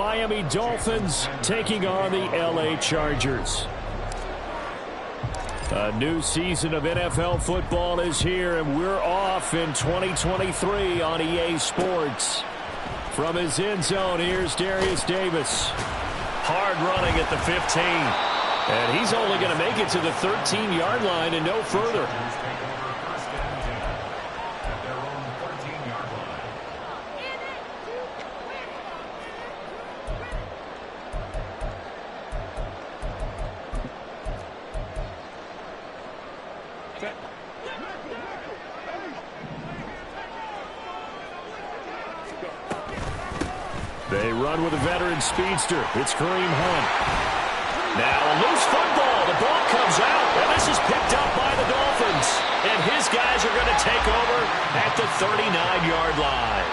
Miami Dolphins taking on the LA Chargers. A new season of NFL football is here, and we're off in 2023 on EA Sports. From his end zone, here's Darius Davis. Hard running at the 15. And he's only going to make it to the 13-yard line and no further. They run with a veteran speedster. It's Kareem Hunt. Now a loose football. The ball comes out, and this is picked up by the Dolphins. And his guys are going to take over at the 39-yard line.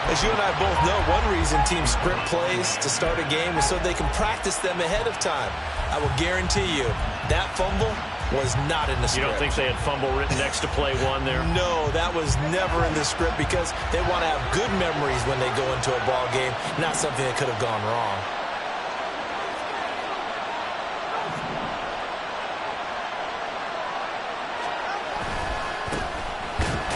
As you and I both know, one reason teams script plays to start a game is so they can practice them ahead of time. I will guarantee you that fumble was not in the script. You don't think they had fumble written next to play one there? No, that was never in the script because they want to have good memories when they go into a ball game, not something that could have gone wrong.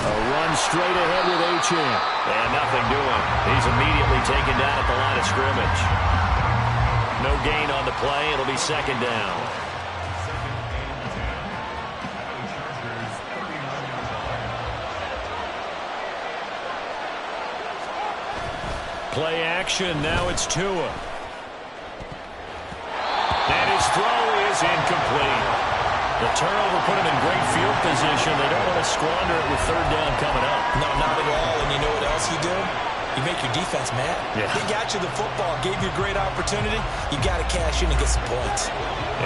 A run straight ahead with Achane. And nothing doing. He's immediately taken down at the line of scrimmage. No gain on the play. It'll be second down. Play action. Now it's Tua. And his throw is incomplete. The turnover put him in great field position. They don't want to squander it with third down coming up. No, not at all. And you know what else you do? You make your defense mad. Yeah. They got you the football, gave you a great opportunity. You got to cash in and get some points.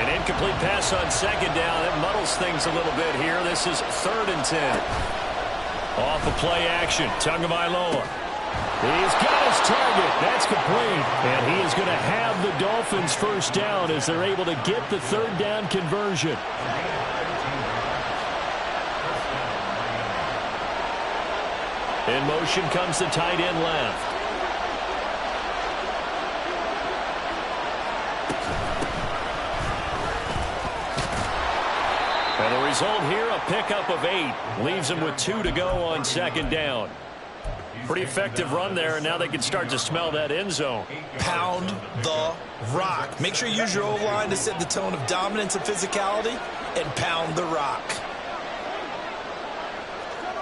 An incomplete pass on second down. It muddles things a little bit here. This is 3rd and 10. Off of play action. Tagovailoa. He's got his target. That's complete. And he is going to have the Dolphins first down as they're able to get the third down conversion. In motion comes the tight end left. And the result here, a pickup of 8. Leaves them with 2 to go on second down. Pretty effective run there, and now they can start to smell that end zone. Pound the rock. Make sure you use your O-line to set the tone of dominance and physicality, and pound the rock.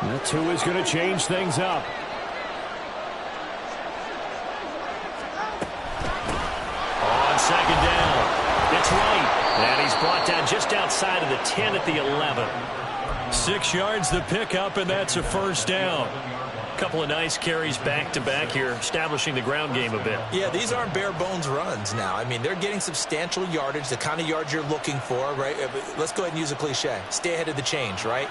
That 2 is going to change things up. On second down, it's right. And he's brought down just outside of the 10 at the 11. 6 yards the pickup, and that's a first down. Couple of nice carries back-to-back here, establishing the ground game a bit. Yeah, these aren't bare-bones runs now. I mean, they're getting substantial yardage, the kind of yards you're looking for, right? Let's go ahead and use a cliche. Stay ahead of the change, right?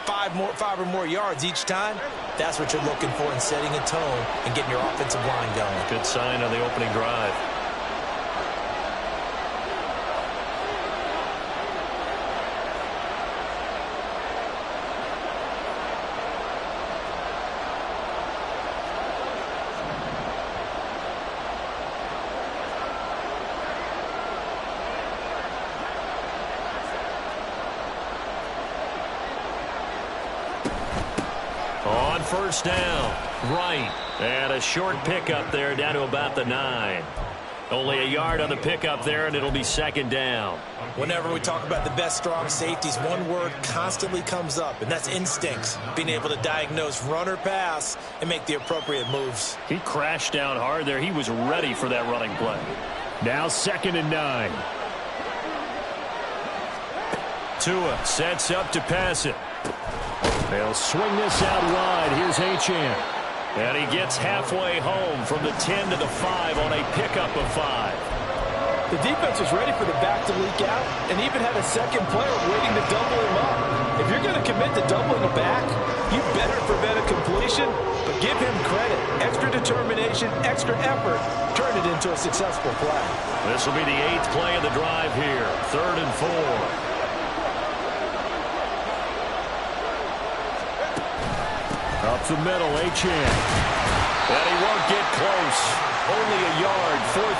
5 or more yards each time, that's what you're looking for in setting a tone and getting your offensive line going. Good sign on the opening drive. On first down, right. And a short pickup there down to about the 9. Only a yard on the pickup there, and it'll be second down. Whenever we talk about the best strong safeties, one word constantly comes up, and that's instincts. Being able to diagnose run or pass and make the appropriate moves. He crashed down hard there. He was ready for that running play. Now 2nd and 9. Tua sets up to pass it. They'll swing this out wide. Here's Achane. And he gets halfway home from the 10 to the 5 on a pickup of 5. The defense was ready for the back to leak out and even had a second player waiting to double him up. If you're going to commit to doubling a back, you better prevent a completion, but give him credit. Extra determination, extra effort, turn it into a successful play. This will be the 8th play of the drive here. 3rd and 4. Up the middle, Achane. And he won't get close. Only a yard, 4th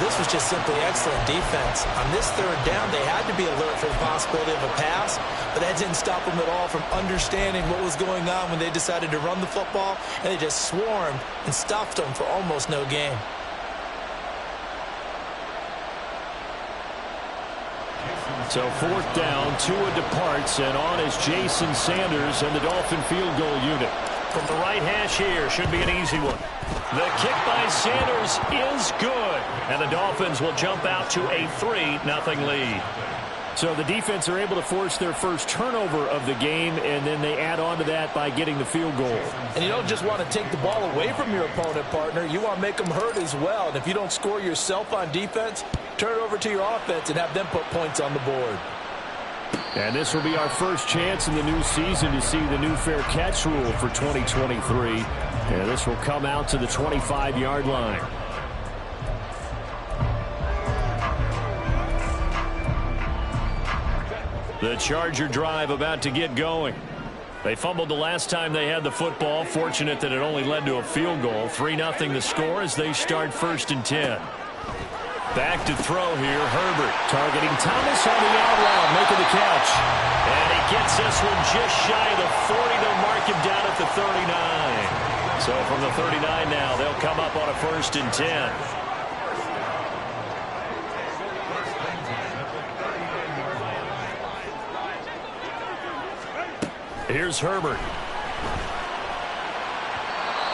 this was just simply excellent defense. On this third down, they had to be alert for the possibility of a pass, but that didn't stop them at all from understanding what was going on when they decided to run the football, and they just swarmed and stuffed them for almost no gain. So fourth down, Tua departs, and on is Jason Sanders and the Dolphin field goal unit. From the right hash here, should be an easy one. The kick by Sanders is good, and the Dolphins will jump out to a 3-0 lead. So the defense are able to force their first turnover of the game, and then they add on to that by getting the field goal. And you don't just want to take the ball away from your opponent, partner. You want to make them hurt as well. And if you don't score yourself on defense, turn it over to your offense and have them put points on the board. And this will be our first chance in the new season to see the new fair catch rule for 2023. And this will come out to the 25-yard line. The Charger drive about to get going. They fumbled the last time they had the football. Fortunate that it only led to a field goal. 3-0 the score as they start 1st and 10. Back to throw here, Herbert targeting Thomas on the out route, making the catch. And he gets this one just shy of the 40. They'll mark him down at the 39. So from the 39 now, they'll come up on a 1st and 10. Here's Herbert.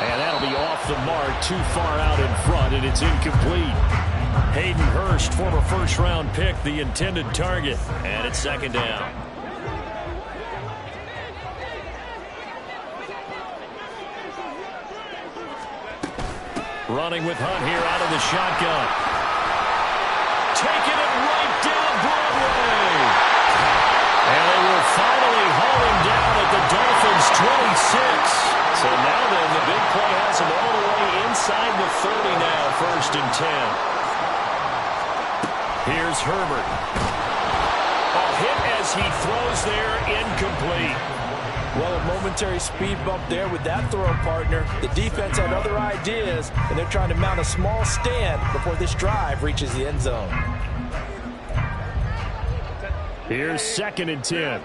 And that'll be off the mark, too far out in front, and it's incomplete. Hayden Hurst, former first-round pick, the intended target. And it's 2nd down. Running with Hunt here out of the shotgun. Taking it right down Broadway. And they will finally haul him down at the Dolphins' 26. So now then, the big play has him all the way inside the 30 now, 1st and 10. Here's Herbert. A hit as he throws there, incomplete. Well, a momentary speed bump there with that throw, partner. The defense had other ideas, and they're trying to mount a small stand before this drive reaches the end zone. Here's 2nd and 10.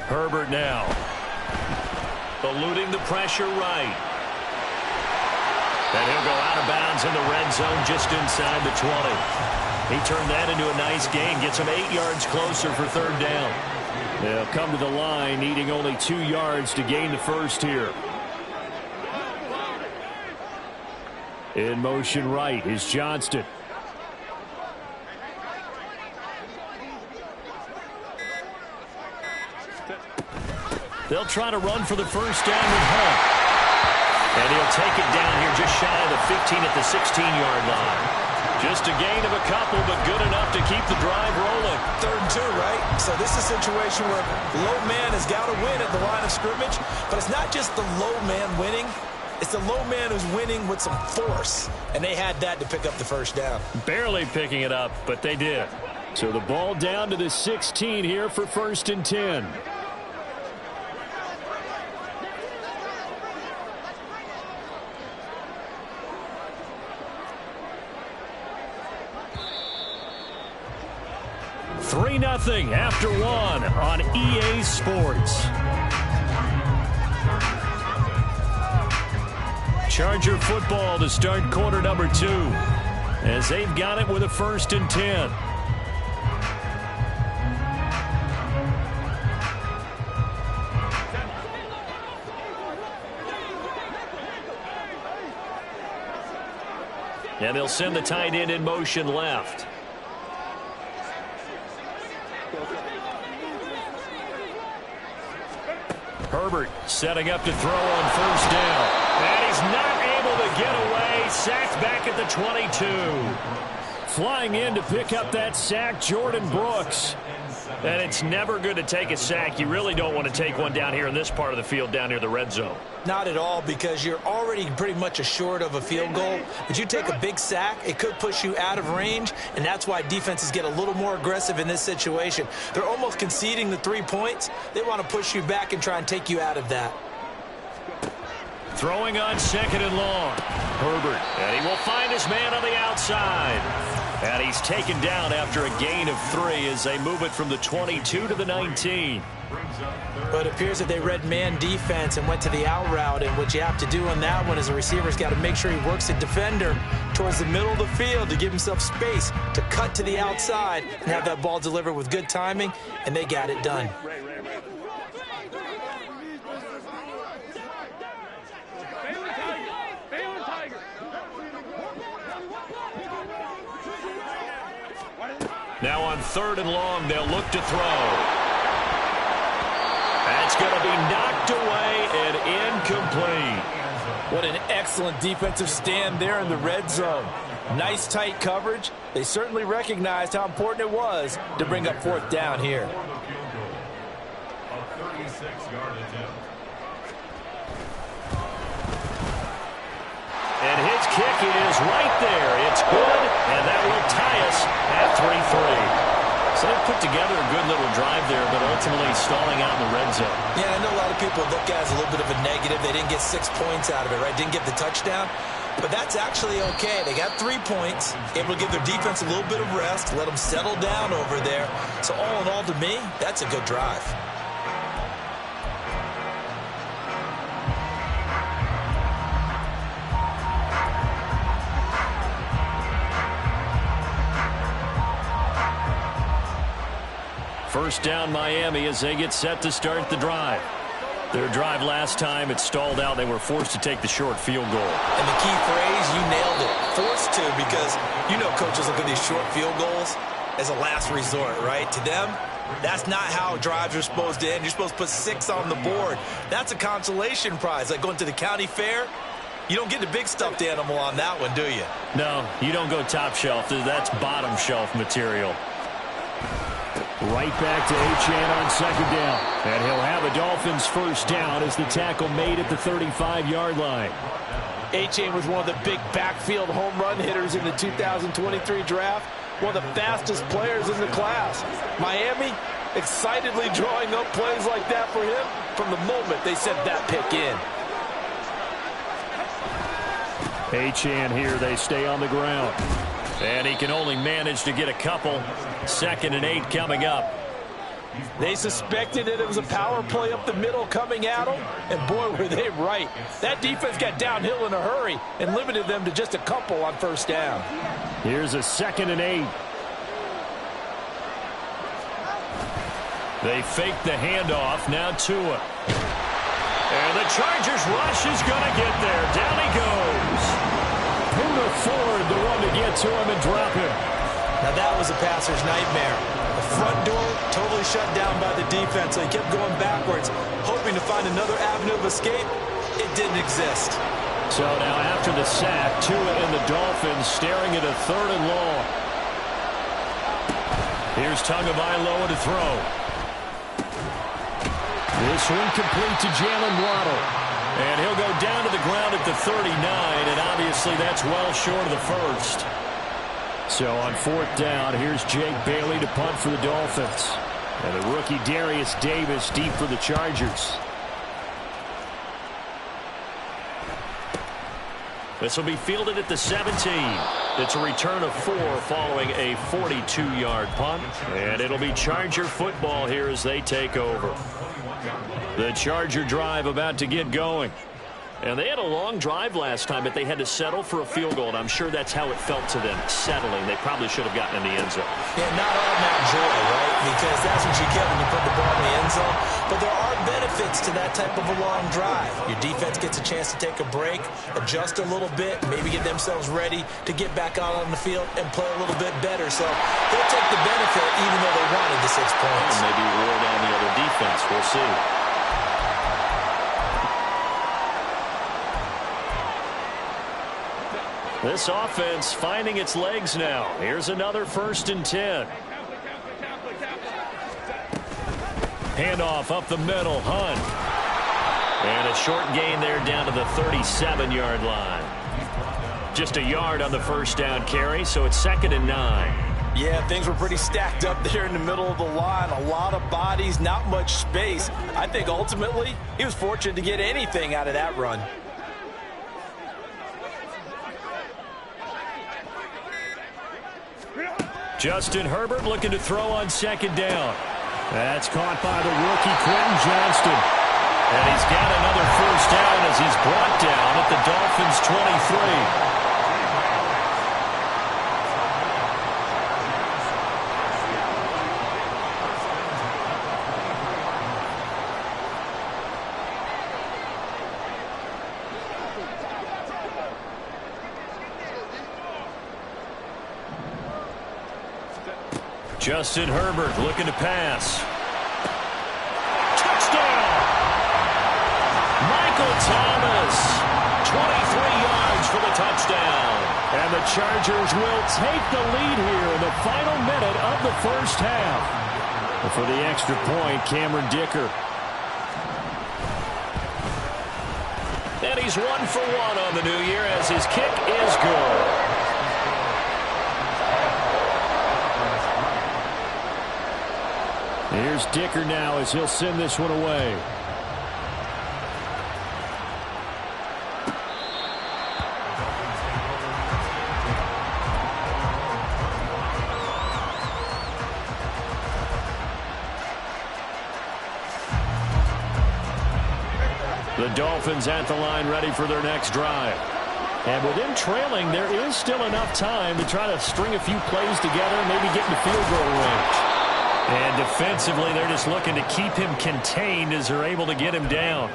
Herbert now. Eluding the pressure right. And he'll go out of bounds in the red zone just inside the 20. He turned that into a nice gain. Gets him 8 yards closer for 3rd down. They'll come to the line needing only 2 yards to gain the first here. In motion right is Johnston. They'll try to run for the first down with Hunt. And he'll take it down here just shy of the 15 at the 16-yard line. Just a gain of a couple, but good enough to keep the drive rolling. 3rd and 2, right? So this is a situation where low man has got to win at the line of scrimmage. But it's not just the low man winning. It's the low man who's winning with some force. And they had that to pick up the first down. Barely picking it up, but they did. So the ball down to the 16 here for 1st and 10. Nothing after 1 on EA Sports. Charger football to start quarter number 2 as they've got it with a 1st and 10. And they'll send the tight end in motion left. Herbert setting up to throw on 1st down. And he's not able to get away. Sacked back at the 22. Flying in to pick up that sack, Jordan Brooks. And it's never good to take a sack. You really don't want to take one down here in this part of the field, down near the red zone. Not at all, because you're already pretty much assured of a field goal. But you take a big sack, it could push you out of range, and that's why defenses get a little more aggressive in this situation. They're almost conceding the 3 points. They want to push you back and try and take you out of that. Throwing on 2nd and long. Herbert, and he will find his man on the outside. And he's taken down after a gain of 3 as they move it from the 22 to the 19. But it appears that they read man defense and went to the out route, and what you have to do on that one is a receiver's got to make sure he works the defender towards the middle of the field to give himself space to cut to the outside and have that ball delivered with good timing, and they got it done. Now on 3rd and long, they'll look to throw. That's going to be knocked away and incomplete. What an excellent defensive stand there in the red zone. Nice tight coverage. They certainly recognized how important it was to bring up 4th down here. And his kick is right there. It's good, and that will tie us at 3-3. So they put together a good little drive there, but ultimately stalling out in the red zone. Yeah, I know a lot of people look at it as a little bit of a negative. They didn't get 6 points out of it, right? Didn't get the touchdown. But that's actually okay. They got 3 points, able to give their defense a little bit of rest, let them settle down over there. So all in all, to me, that's a good drive. First down Miami as they get set to start the drive. Their drive last time, it stalled out. They were forced to take the short field goal. And the key phrase, you nailed it. Forced to, because you know coaches look at these short field goals as a last resort, right? To them, that's not how drives are supposed to end. You're supposed to put 6 on the board. That's a consolation prize. Like going to the county fair, you don't get the big stuffed animal on that one, do you? No, you don't go top shelf. That's bottom shelf material. Right back to Achane on 2nd down. And he'll have a Dolphins first down as the tackle made at the 35-yard line. Achane was one of the big backfield home run hitters in the 2023 draft. One of the fastest players in the class. Miami excitedly drawing up plays like that for him from the moment they sent that pick in. Achane here, they stay on the ground. And he can only manage to get a couple. 2nd and 8 coming up. They suspected that it was a power play up the middle coming at them, and boy, were they right. That defense got downhill in a hurry and limited them to just a couple on 1st down. Here's a 2nd and 8. They fake the handoff. Now Tua. And the Chargers rush is going to get there. Down he goes. Poona Ford, the one to get to him and drop him. Now that was a passer's nightmare. The front door totally shut down by the defense, so he kept going backwards, hoping to find another avenue of escape. It didn't exist. So now after the sack, Tua and the Dolphins staring at a 3rd and long. Here's Tagovailoa to throw. This one complete to Jalen Waddle. And he'll go down to the ground at the 39, and obviously that's well short of the first. So on 4th down, here's Jake Bailey to punt for the Dolphins. And the rookie Darius Davis deep for the Chargers. This will be fielded at the 17. It's a return of 4 following a 42-yard punt. And it'll be Charger football here as they take over. The Charger drive about to get going. And they had a long drive last time, but they had to settle for a field goal, and I'm sure that's how it felt to them, settling. They probably should have gotten in the end zone. Yeah, not all that joy, right? Because that's what you get when you put the ball in the end zone. But there are benefits to that type of a long drive. Your defense gets a chance to take a break, adjust a little bit, maybe get themselves ready to get back out on the field and play a little bit better. So they'll take the benefit even though they wanted the 6 points. And maybe roar down the other defense. We'll see. This offense finding its legs now. Here's another 1st and 10. Handoff up the middle. Hunt. And a short gain there down to the 37-yard line. Just a yard on the first down carry, so it's 2nd and 9. Yeah, things were pretty stacked up there in the middle of the line. A lot of bodies, not much space. I think ultimately he was fortunate to get anything out of that run. Justin Herbert looking to throw on 2nd down. That's caught by the rookie Quentin Johnston. And he's got another first down as he's brought down at the Dolphins' 23. Justin Herbert looking to pass. Touchdown! Michael Thomas, 23 yards for the touchdown. And the Chargers will take the lead here in the final minute of the first half. And for the extra point, Cameron Dicker. And he's 1 for 1 on the new year as his kick is good. Here's Dicker now as he'll send this one away. The Dolphins at the line ready for their next drive. And with them trailing, there is still enough time to try to string a few plays together and maybe get into field goal range. And defensively, they're just looking to keep him contained as they're able to get him down.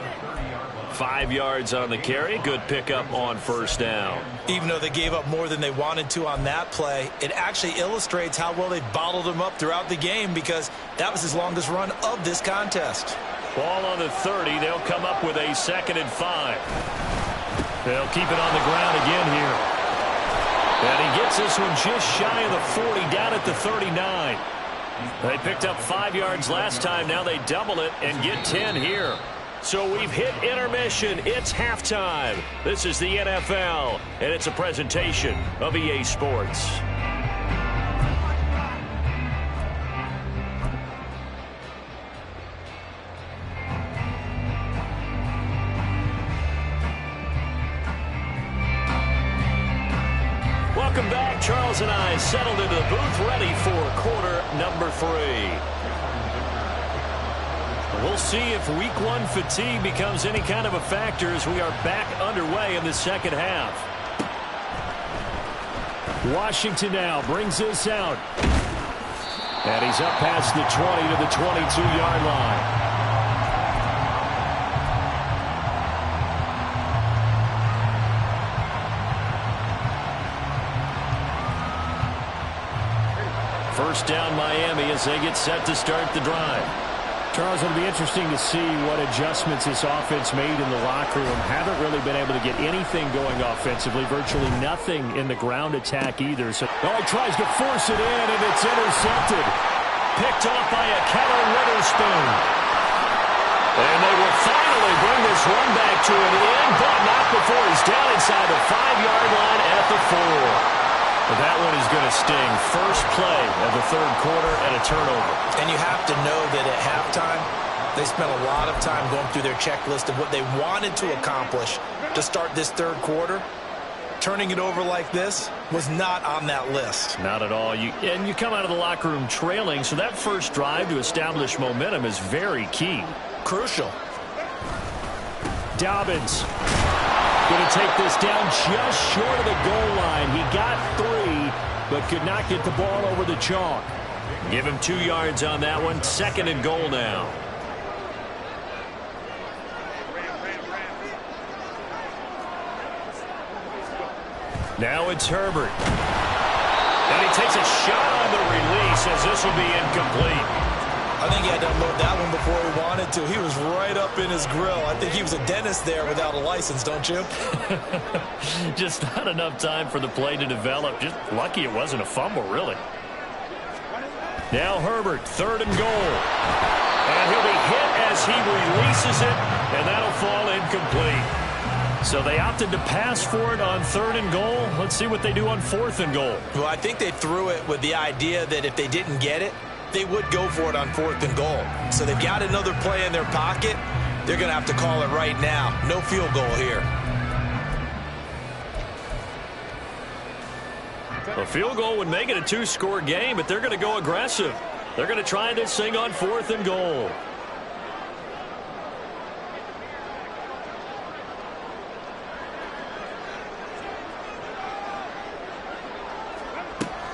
5 yards on the carry. Good pickup on first down. Even though they gave up more than they wanted to on that play, it actually illustrates how well they bottled him up throughout the game because that was his longest run of this contest. Ball on the 30. They'll come up with a 2nd and 5. They'll keep it on the ground again here. And he gets this one just shy of the 40, down at the 39. They picked up 5 yards last time. Now they double it and get 10 here. So we've hit intermission. It's halftime. This is the NFL, and it's a presentation of EA Sports. Welcome back. Charles and I settled into the booth ready for quarter number 3. We'll see if week 1 fatigue becomes any kind of a factor as we are back underway in the second half. Washington now brings this out. And he's up past the 20 to the 22-yard line. First down Miami as they get set to start the drive. Charles, it'll be interesting to see what adjustments this offense made in the locker room. Haven't really been able to get anything going offensively. Virtually nothing in the ground attack either. So, he tries to force it in, and it's intercepted. Picked off by a Keller Witherspoon. And they will finally bring this one back to an end, but not before he's down inside the 5-yard line at the 4. But that one is going to sting. First play of the third quarter and a turnover. And you have to know that at halftime, they spent a lot of time going through their checklist of what they wanted to accomplish to start this third quarter. Turning it over like this was not on that list. Not at all. And you come out of the locker room trailing, so that first drive to establish momentum is very key. Crucial. Dobbins going to take this down just short of the goal line. He got 3, but could not get the ball over the chalk. Give him 2 yards on that one. 2nd and goal now. Now it's Herbert. And he takes a shot on the release as this will be incomplete. I think he had to unload that one before he wanted to. He was right up in his grill. I think he was a dentist there without a license, don't you? Just not enough time for the play to develop. Just lucky it wasn't a fumble, really. Now Herbert, 3rd and goal. And he'll be hit as he releases it, and that'll fall incomplete. So they opted to pass for it on 3rd and goal. Let's see what they do on 4th and goal. Well, I think they threw it with the idea that if they didn't get it, they would go for it on 4th and goal. So they've got another play in their pocket. They're going to have to call it right now. No field goal here. A field goal would make it a 2-score game, but they're going to go aggressive. They're going to try this thing on 4th and goal.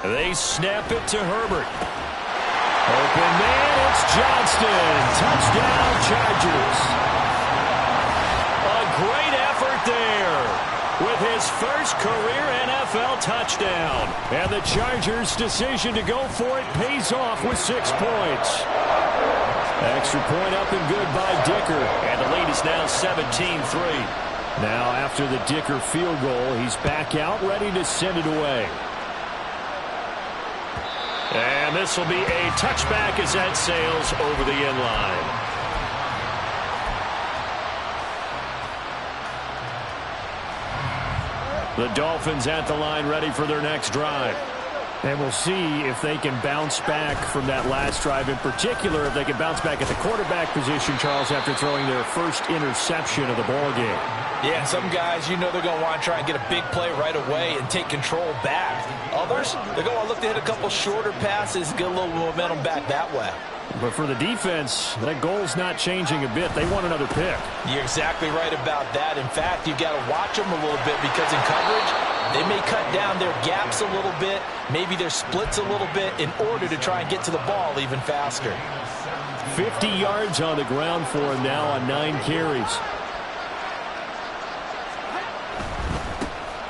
They snap it to Herbert. Open man, it's Johnston. Touchdown, Chargers. A great effort there with his first career NFL touchdown. And the Chargers' decision to go for it pays off with 6 points. Extra point up and good by Dicker. And the lead is now 17-3. Now after the Dicker field goal, he's back out ready to send it away. And this will be a touchback as that sails over the end line. The Dolphins at the line ready for their next drive. And we'll see if they can bounce back from that last drive. In particular, if they can bounce back at the quarterback position, Charles, after throwing their first interception of the ball game. Yeah, some guys, you know they're going to want to try and get a big play right away and take control back. Others, they're going to look to hit a couple shorter passes, get a little momentum back that way. But for the defense, that goal's not changing a bit. They want another pick. You're exactly right about that. In fact, you've got to watch them a little bit because in coverage, they may cut down their gaps a little bit, maybe their splits a little bit in order to try and get to the ball even faster. 50 yards on the ground for him now on 9 carries.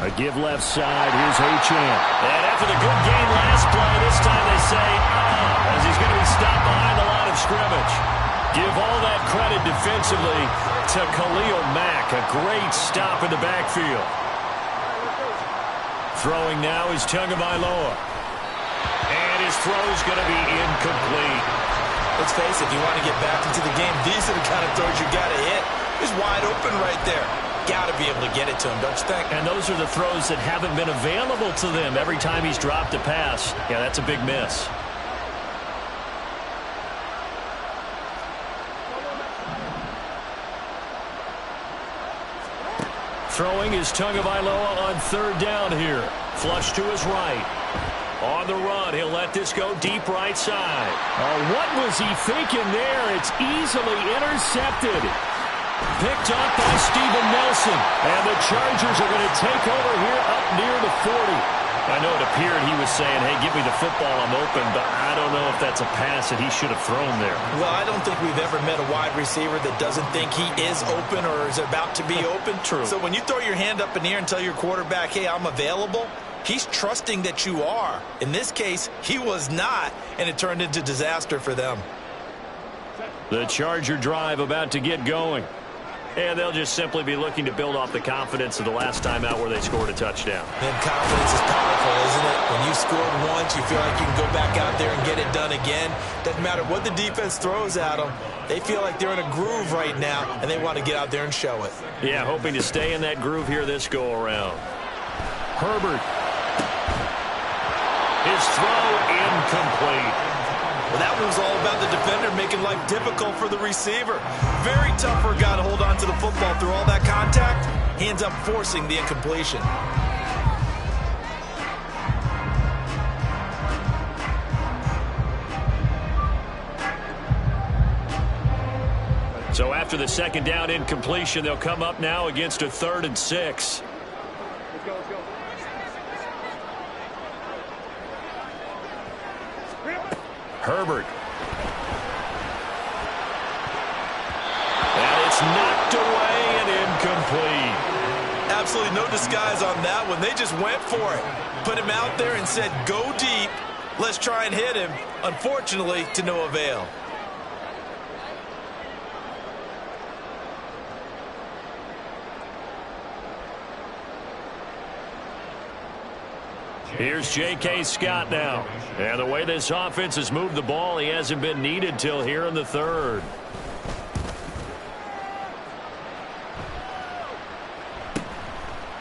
A give left side. Here's Achane. And after the good game last play, this time they say, as he's going to be stopped behind the line of scrimmage. Give all that credit defensively to Khalil Mack. A great stop in the backfield. Throwing now is Tagovailoa. And his throw's going to be incomplete. Let's face it, if you want to get back into the game, these are the kind of throws you got to hit. He's wide open right there. Got to be able to get it to him, don't you think? And those are the throws that haven't been available to them every time he's dropped a pass. Yeah, that's a big miss. Throwing is Tagovailoa on 3rd down here. Flush to his right. On the run, he'll let this go deep right side. Oh, what was he thinking there? It's easily intercepted. Picked up by Steven Nelson. And the Chargers are going to take over here up near the 40. I know it appeared he was saying, hey, give me the football, I'm open, but I don't know if that's a pass that he should have thrown there. Well, I don't think we've ever met a wide receiver that doesn't think he is open or is about to be open. True. So when you throw your hand up in the air and tell your quarterback, hey, I'm available, he's trusting that you are. In this case, he was not, and it turned into disaster for them. The Charger drive about to get going. And they'll just simply be looking to build off the confidence of the last time out where they scored a touchdown. And confidence is powerful, isn't it? When you scored once, you feel like you can go back out there and get it done again. Doesn't matter what the defense throws at them. They feel like they're in a groove right now, and they want to get out there and show it. Yeah, hoping to stay in that groove here this go-around. Herbert. His throw incomplete. Well, that was all about the defender making life difficult for the receiver. Very tough for a guy to hold on to the football through all that contact. He ends up forcing the incompletion. So after the 2nd down incompletion, they'll come up now against a 3rd and 6. Herbert. And it's knocked away and incomplete. Absolutely no disguise on that one. They just went for it. Put him out there and said, go deep. Let's try and hit him. Unfortunately, to no avail. Here's J.K. Scott now. And the way this offense has moved the ball, he hasn't been needed till here in the third.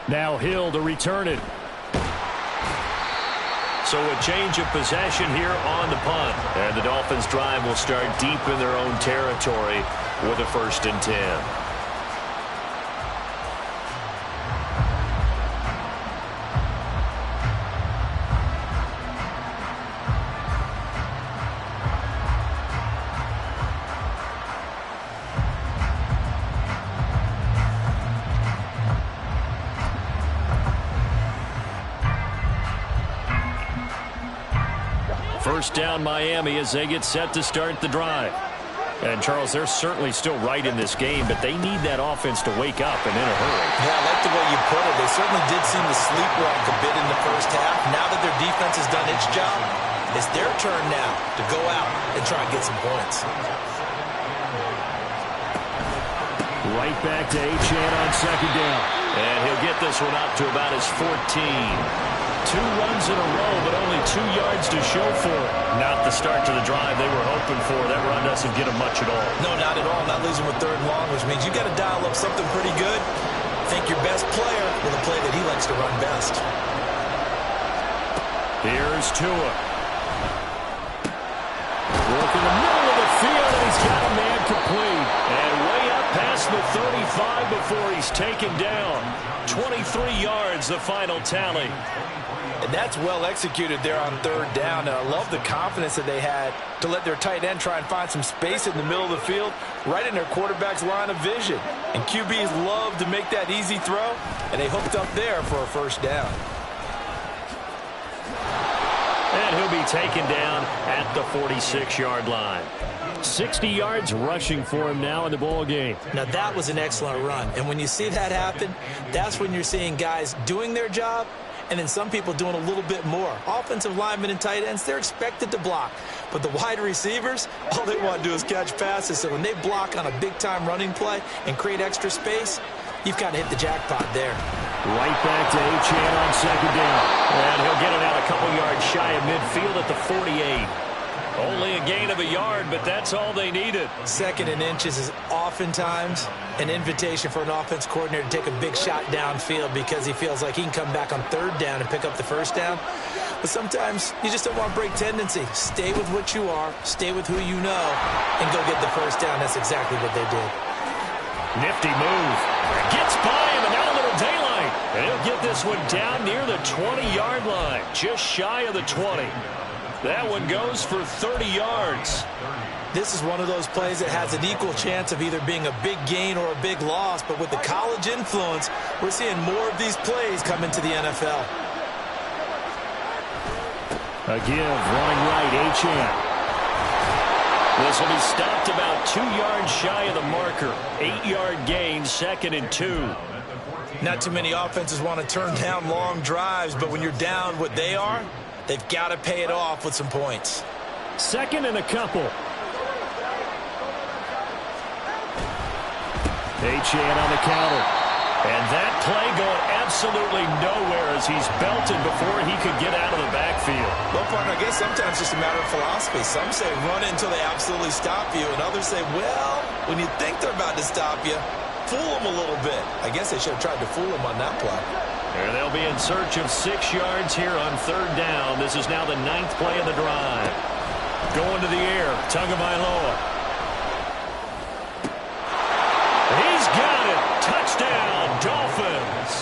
Now Hill to return it. So a change of possession here on the punt. And the Dolphins' drive will start deep in their own territory with a 1st and 10. First down Miami as they get set to start the drive. And, Charles, they're certainly still right in this game, but they need that offense to wake up and in a hurry. Yeah, I like the way you put it. They certainly did seem to sleepwalk a bit in the first half. Now that their defense has done its job, it's their turn now to go out and try and get some points. Right back to Achane on 2nd down. And he'll get this one up to about his 14. 2 runs in a row, but only 2 yards to show for it. Not the start to the drive they were hoping for. That run doesn't get them much at all. No, not at all. Not losing with 3rd and long, which means you got to dial up something pretty good. Think your best player with a play that he likes to run best. Here's Tua. Work in the middle of the field, and he's got a man complete. And way up past the 35 before he's taken down. 23 yards, the final tally. And that's well executed there on 3rd down. And I love the confidence that they had to let their tight end try and find some space in the middle of the field, right in their quarterback's line of vision. And QBs love to make that easy throw, and they hooked up there for a 1st down. And he'll be taken down at the 46-yard line. 60 yards rushing for him now in the ball game. Now, that was an excellent run. And when you see that happen, that's when you're seeing guys doing their job and then some people doing a little bit more. Offensive linemen and tight ends, they're expected to block. But the wide receivers, all they want to do is catch passes. So when they block on a big-time running play and create extra space, you've got to hit the jackpot there. Right back to Achane on 2nd down. And he'll get it out a couple yards shy of midfield at the 48. Only a gain of a yard, but that's all they needed. 2nd and inches is oftentimes an invitation for an offense coordinator to take a big shot downfield because he feels like he can come back on 3rd down and pick up the 1st down. But sometimes you just don't want to break tendency. Stay with what you are, stay with who you know, and go get the 1st down. That's exactly what they did. Nifty move. Gets by him, and now a little daylight. And he'll get this one down near the 20-yard line, just shy of the 20. That one goes for 30 yards. This is one of those plays that has an equal chance of either being a big gain or a big loss, but with the college influence, we're seeing more of these plays come into the NFL. A give, running right, Achane. This will be stopped about 2 yards shy of the marker. 8-yard gain, 2nd and 2. Not too many offenses want to turn down long drives, but when you're down what they are, they've got to pay it off with some points. 2nd and a couple. Achane on the counter. And that play going absolutely nowhere as he's belted before he could get out of the backfield. Well, partner, I guess sometimes it's just a matter of philosophy. Some say run it until they absolutely stop you, and others say, well, when you think they're about to stop you, fool them a little bit. I guess they should have tried to fool them on that play. And they'll be in search of 6 yards here on 3rd down. This is now the 9th play of the drive. Going to the air, Tagovailoa. He's got it. Touchdown, Dolphins.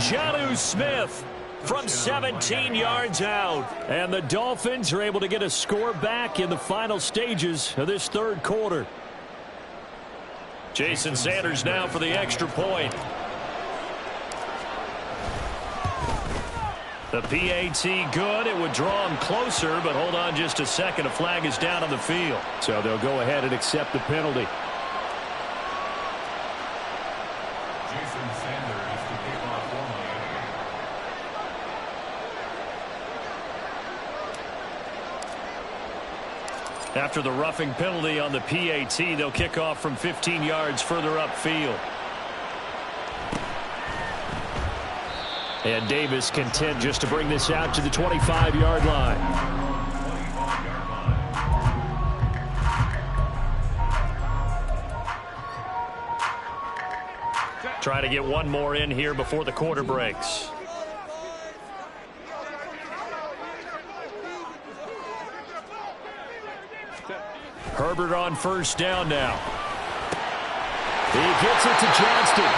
Jonnu Smith from 17 yards out. And the Dolphins are able to get a score back in the final stages of this 3rd quarter. Jason Sanders now for the extra point. The PAT good. It would draw him closer, but hold on just a second. A flag is down on the field. So they'll go ahead and accept the penalty. Jason Sanders to kick off one. After the roughing penalty on the PAT, they'll kick off from 15 yards further upfield. And Davis content just to bring this out to the 25-yard line. Try to get one more in here before the quarter breaks. Herbert on first down now. He gets it to Johnston.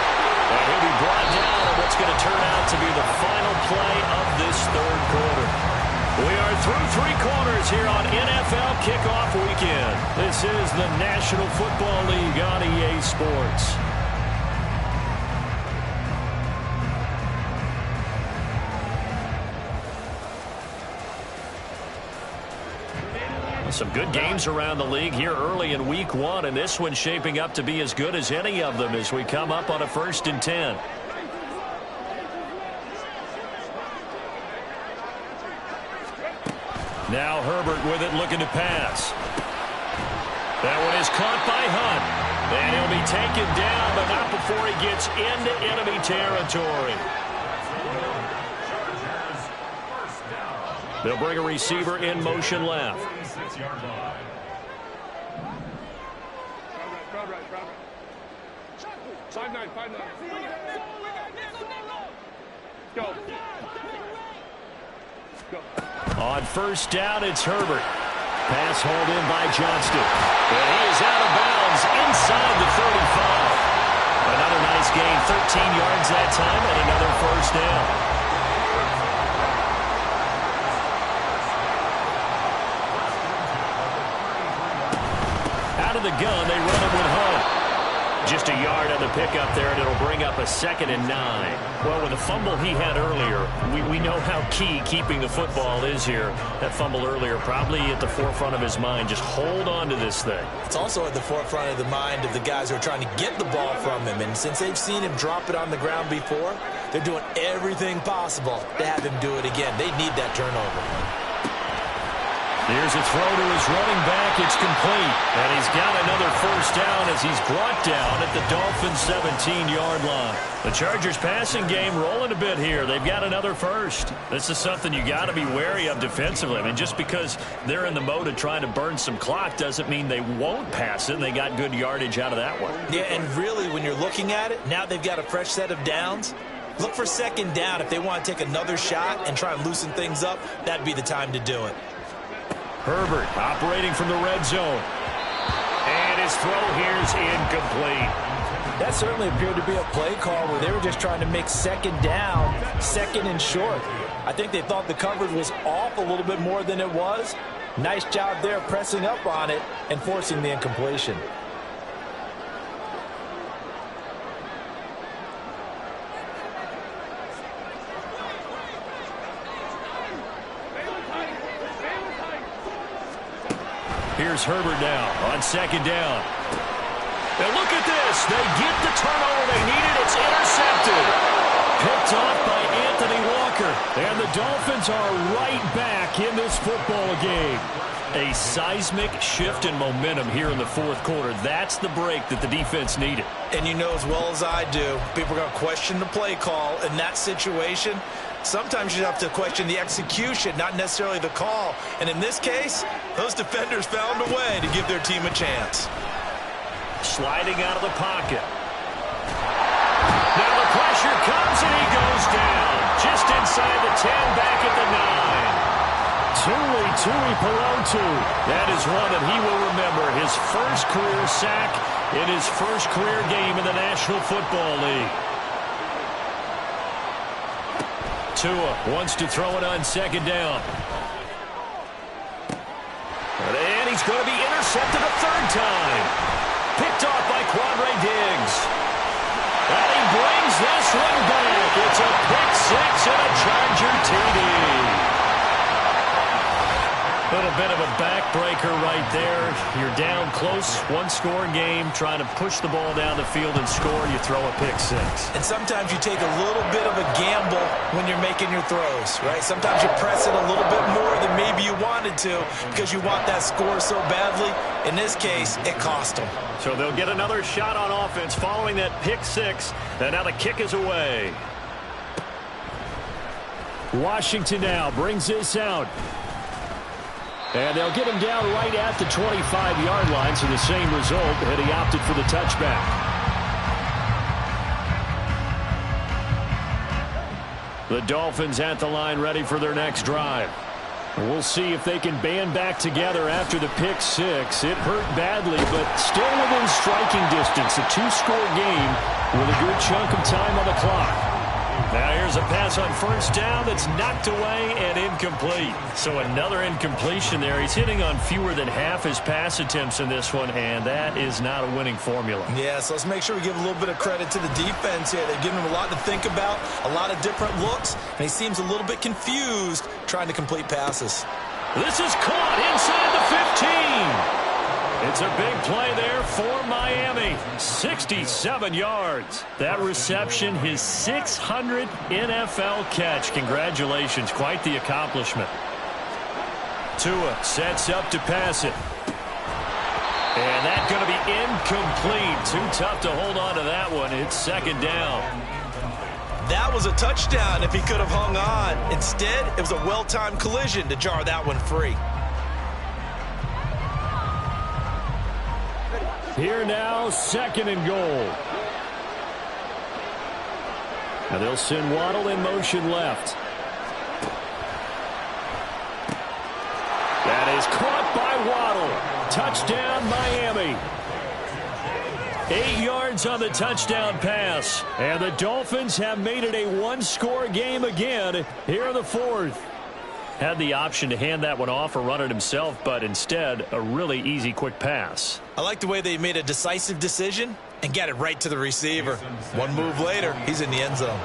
And he'll be brought down on what's going to turn out to be the final play of this third quarter. We are through three quarters here on NFL Kickoff Weekend. This is the National Football League on EA Sports. Some good games around the league here early in week one, and this one's shaping up to be as good as any of them as we come up on a 1st and 10. Now Herbert with it, looking to pass. That one is caught by Hunt, and he'll be taken down, but not before he gets into enemy territory. They'll bring a receiver in motion left. Go. On first down, it's Herbert. Pass hauled in by Johnston. And he is out of bounds inside the 35. Another nice gain, 13 yards that time, and another first down. Out of the gun, they run it with Hunt. Just a yard on the pickup there, and it'll bring up a 2nd and 9. Well, with the fumble he had earlier, we know how key keeping the football is here. That fumble earlier probably at the forefront of his mind. Just hold on to this thing. It's also at the forefront of the mind of the guys who are trying to get the ball from him. And since they've seen him drop it on the ground before, they're doing everything possible to have him do it again. They need that turnover. Here's a throw to his running back. It's complete. And he's got another first down as he's brought down at the Dolphins' 17-yard line. The Chargers' passing game rolling a bit here. They've got another first. This is something you got to be wary of defensively. I mean, just because they're in the mode of trying to burn some clock doesn't mean they won't pass it. They got good yardage out of that one. Yeah, and really, when you're looking at it, now they've got a fresh set of downs. Look for 2nd down. If they want to take another shot and try and loosen things up, that'd be the time to do it. Herbert operating from the red zone. And his throw here's incomplete. That certainly appeared to be a play call where they were just trying to make 2nd down, 2nd and short. I think they thought the coverage was off a little bit more than it was. Nice job there pressing up on it and forcing the incompletion. Here's Herbert now on 2nd down. And look at this. They get the turnover they needed. It's intercepted. Picked off by Anthony Walker. And the Dolphins are right back in this football game. A seismic shift in momentum here in the 4th quarter. That's the break that the defense needed. And you know as well as I do, people are going to question the play call in that situation. Sometimes you have to question the execution, not necessarily the call. And in this case, those defenders found a way to give their team a chance. Sliding out of the pocket. Now the pressure comes and he goes down. Just inside the 10, back at the 9. Tuipulotu. That is one that he will remember. His first career sack in his first career game in the National Football League. Tua wants to throw it on 2nd down. And he's going to be intercepted a 3rd time. Picked off by Quandre Diggs. And he brings this one back. It's a pick 6 and a Charger TD. Little bit of a backbreaker right there. You're down close, 1-score game, trying to push the ball down the field and score. You throw a pick 6. And sometimes you take a little bit of a gamble when you're making your throws, right? Sometimes you press it a little bit more than maybe you wanted to because you want that score so badly. In this case, it cost them. So they'll get another shot on offense following that pick 6. And now the kick is away. Washington now brings this out. And they'll get him down right at the 25-yard line, so the same result, and he opted for the touchback. The Dolphins at the line ready for their next drive. We'll see if they can band back together after the pick six. It hurt badly, but still within striking distance. A two-score game with a good chunk of time on the clock. Now here's a pass on first down that's knocked away and incomplete. So another incompletion there. He's hitting on fewer than half his pass attempts in this one, and that is not a winning formula. Yeah, so let's make sure we give a little bit of credit to the defense here. They've given him a lot to think about, a lot of different looks, and he seems a little bit confused trying to complete passes. This is caught inside the 15. It's a big play there for Miami. 67 yards. That reception, his 600th NFL catch. Congratulations. Quite the accomplishment. Tua sets up to pass it. And that's going to be incomplete. Too tough to hold on to that one. It's second down. That was a touchdown if he could have hung on. Instead, it was a well-timed collision to jar that one free. Here now, second and goal. Now they'll send Waddle in motion left. That is caught by Waddle. Touchdown, Miami. 8 yards on the touchdown pass. And the Dolphins have made it a one-score game again here in the fourth. Had the option to hand that one off or run it himself, but instead, a really easy, quick pass. I like the way they made a decisive decision and got it right to the receiver. One move later, he's in the end zone.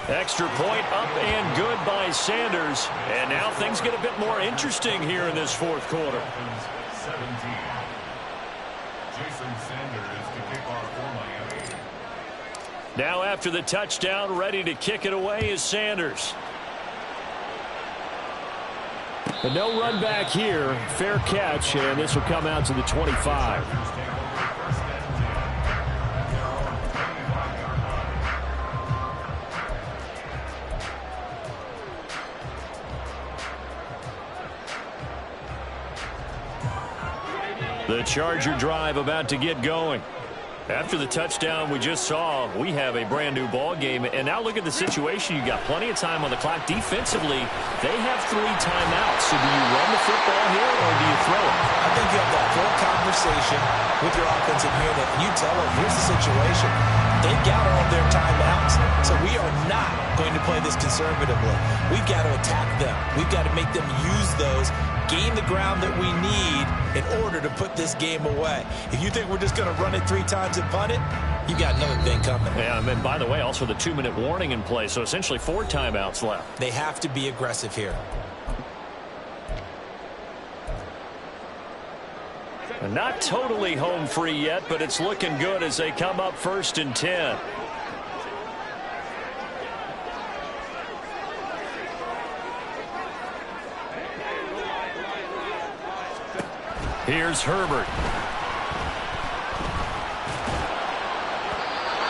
Extra point up and good by Sanders. And now things get a bit more interesting here in this fourth quarter. 17. Jason Sanders to kick off for Miami. Now after the touchdown, ready to kick it away is Sanders. But no run back here. Fair catch, and this will come out to the 25. The Charger drive about to get going. After the touchdown we just saw, we have a brand new ball game. And now look at the situation. You got plenty of time on the clock. Defensively, they have 3 timeouts. So do you run the football here or do you throw it? I think you have that full conversation with your offensive unit. And you tell them, here's the situation. They've got all their timeouts, so we are not going to play this conservatively. We've got to attack them. We've got to make them use those, gain the ground that we need in order to put this game away. If you think we're just going to run it 3 times and punt it, you got another thing coming. Yeah, and by the way, also the 2-minute warning in play, so essentially 4 timeouts left. They have to be aggressive here. Not totally home free yet, but it's looking good as they come up 1st and 10. Here's Herbert.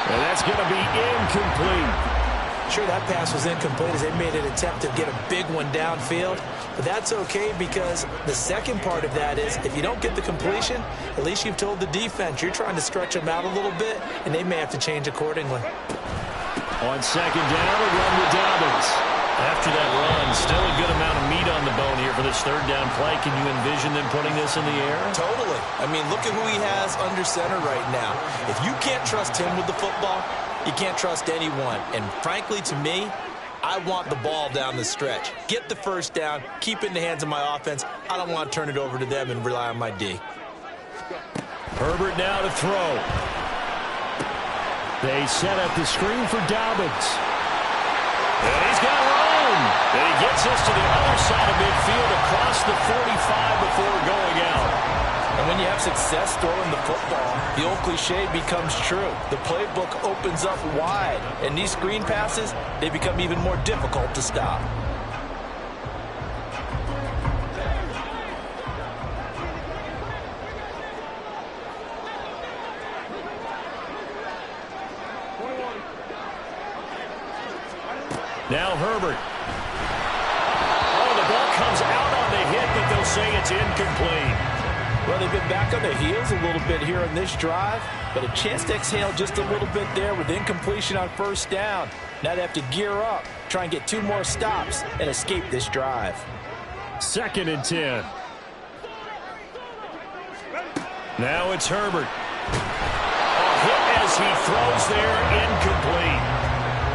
And that's going to be incomplete. Sure, that pass was incomplete as they made an attempt to get a big one downfield. But that's okay because the second part of that is if you don't get the completion, at least you've told the defense you're trying to stretch them out a little bit, and they may have to change accordingly. On second down, a run with Dobbins. After that run, still a good amount of meat on the bone here for this 3rd down play. Can you envision them putting this in the air? Totally. I mean, look at who he has under center right now. If you can't trust him with the football, you can't trust anyone. And frankly, to me, I want the ball down the stretch. Get the 1st down, keep it in the hands of my offense. I don't want to turn it over to them and rely on my D. Herbert now to throw. They set up the screen for Dobbins. And he's got room. And he gets us to the other side of midfield across the 45 before going out. And when you have success throwing the football, the old cliche becomes true. The playbook opens up wide, and these screen passes, they become even more difficult to stop. Now Herbert. Oh, the ball comes out on the hit, but they'll say it's incomplete. Well, they've been back on the heels a little bit here in this drive, but a chance to exhale just a little bit there with incompletion on first down. Now they have to gear up, try and get 2 more stops, and escape this drive. 2nd and 10. Now it's Herbert. A hit as he throws there, incomplete.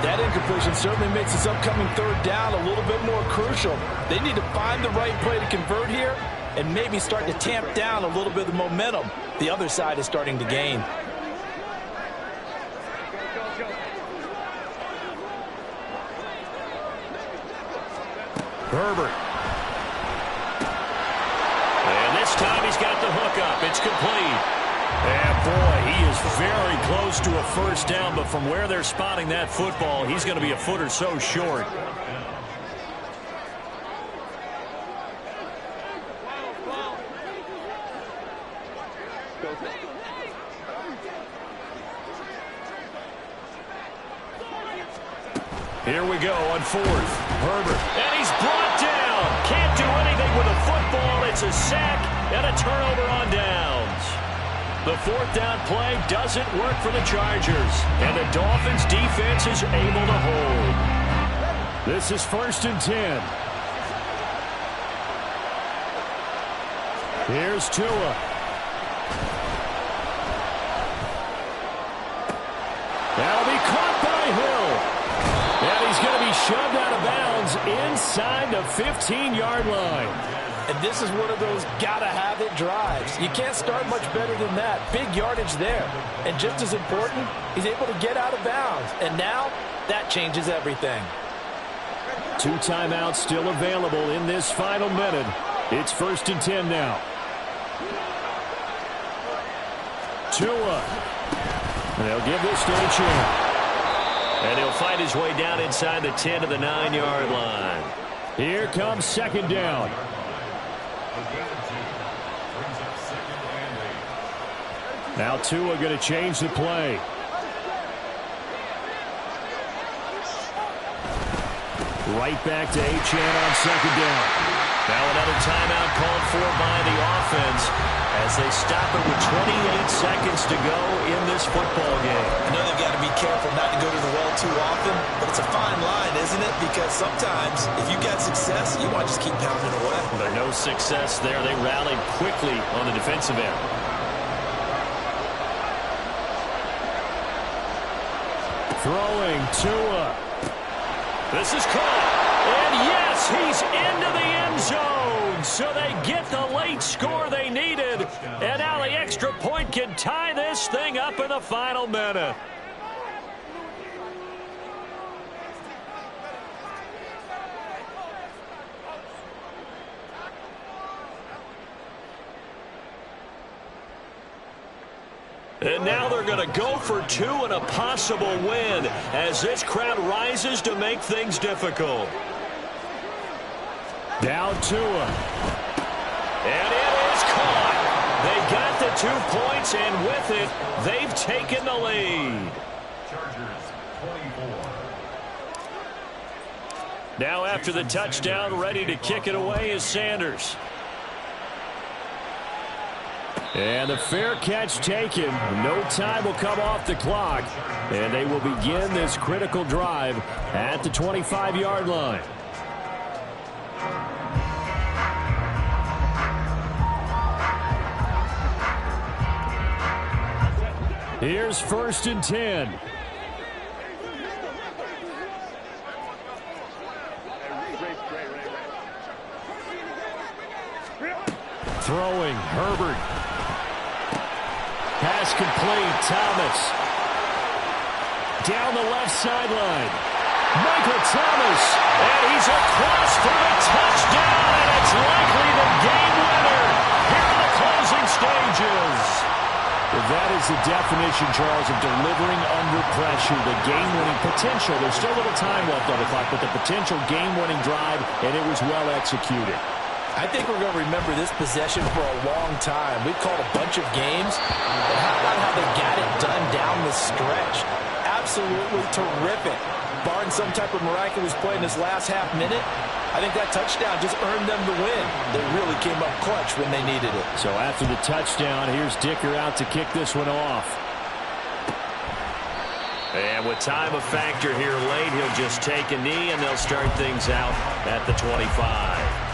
That incompletion certainly makes this upcoming 3rd down a little bit more crucial. They need to find the right play to convert here and maybe start to tamp down a little bit of momentum the other side is starting to gain. Herbert. And this time he's got the hook up. It's complete. And boy, he is very close to a first down, but from where they're spotting that football, he's going to be a foot or so short. Here we go on 4th. Herbert. And he's brought down. Can't do anything with a football. It's a sack and a turnover on downs. The 4th down play doesn't work for the Chargers. And the Dolphins defense is able to hold. This is 1st and 10. Here's Tua. That'll be caught by Hill. And he's going to be shoved out of bounds inside the 15-yard line. And this is one of those gotta-have-it drives. You can't start much better than that. Big yardage there. And just as important, he's able to get out of bounds. And now, that changes everything. 2 timeouts still available in this final minute. It's 1st and 10 now. Tua. They'll give this to Achane. And he'll find his way down inside the 10 to the 9-yard line. Here comes 2nd down. Now Tua going to change the play. Right back to Achane on 2nd down. Now another timeout called for by the offense as they stop it with 28 seconds to go in this football game. I know they've got to be careful not to go to the well too often, but it's a fine line, isn't it? Because sometimes if you got success, you want to just keep pounding away. But no success there. They rallied quickly on the defensive end. Throwing Tua. This is caught. And yes, he's into the end zone. So they get the late score they needed. And now the extra point can tie this thing up in the final minute. And now they're going to go for 2 and a possible win as this crowd rises to make things difficult. Down Tua. And it is caught. They got the 2 points, and with it, they've taken the lead. Chargers 24. Now after the touchdown, ready to kick it away is Sanders. And the fair catch taken. No time will come off the clock. And they will begin this critical drive at the 25-yard line. Here's 1st and 10. Throwing Herbert. Pass complete. Thomas. Down the left sideline. Michael Thomas. And he's across for the touchdown. And it's likely the game winner here in the closing stages. Well, that is the definition, Charles, of delivering under pressure. The game-winning potential. There's still a little time left on the clock, but the potential game-winning drive, and it was well executed. I think we're going to remember this possession for a long time. We've called a bunch of games, but how about how they got it done down the stretch? absolutely terrific. Barring some type of miraculous play in this last half minute, I think that touchdown just earned them the win. They really came up clutch when they needed it. So after the touchdown, here's Dicker out to kick this one off. And with time a factor here late, he'll just take a knee, and they'll start things out at the 25.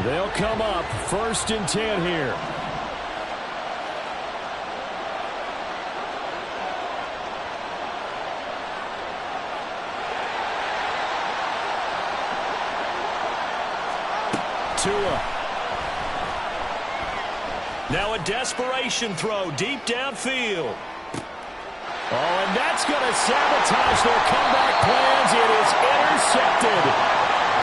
They'll come up 1st and 10 here. Tua. Now a desperation throw deep downfield. Oh, and that's going to sabotage their comeback plans. It is intercepted.